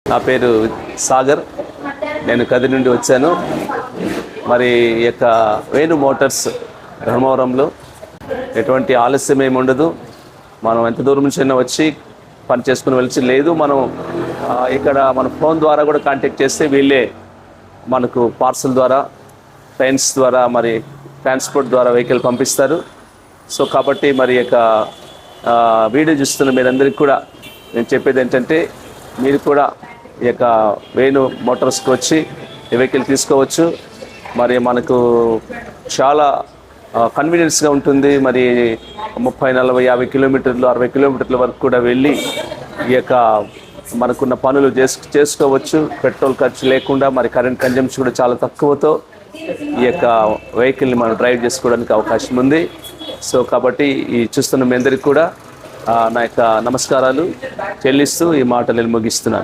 నా పేరు సాగర్. నేను కదిరి నుండి వచ్చాను. మరి ఈ యొక్క వేణు మోటార్స్ ధర్మవరంలో ఎటువంటి ఆలస్యం ఏమి ఉండదు. మనం ఎంత దూరం నుంచి అయినా వచ్చి పని చేసుకుని వెళ్ళి లేదు, మనం ఇక్కడ మన ఫోన్ ద్వారా కూడా కాంటాక్ట్ చేస్తే వీళ్ళే మనకు పార్సల్ ద్వారా, ట్రైన్స్ ద్వారా, మరి ట్రాన్స్పోర్ట్ ద్వారా వెహికల్ పంపిస్తారు. సో కాబట్టి మరి యొక్క వీడియో చూస్తున్న మీరందరికీ కూడా నేను చెప్పేది ఏంటంటే, మీరు కూడా ఈ యొక్క వేణు మోటార్స్కి వచ్చి ఈ వెహికల్ తీసుకోవచ్చు. మరి మనకు చాలా కన్వీనియన్స్గా ఉంటుంది. మరి 30, 40, 50 కిలోమీటర్లు, 60 కిలోమీటర్ల వరకు కూడా వెళ్ళి ఈ యొక్క మనకున్న పనులు చేసుకోవచ్చు. పెట్రోల్ ఖర్చు లేకుండా, మరి కరెంట్ కన్జంప్షన్ కూడా చాలా తక్కువతో ఈ యొక్క వెహికల్ని మనం డ్రైవ్ చేసుకోవడానికి అవకాశం ఉంది. సో కాబట్టి ఈ చూస్తున్న మీ అందరికీ కూడా నా యొక్క నమస్కారాలు చెల్లిస్తూ ఈ మాటలు నేను ముగిస్తున్నాను.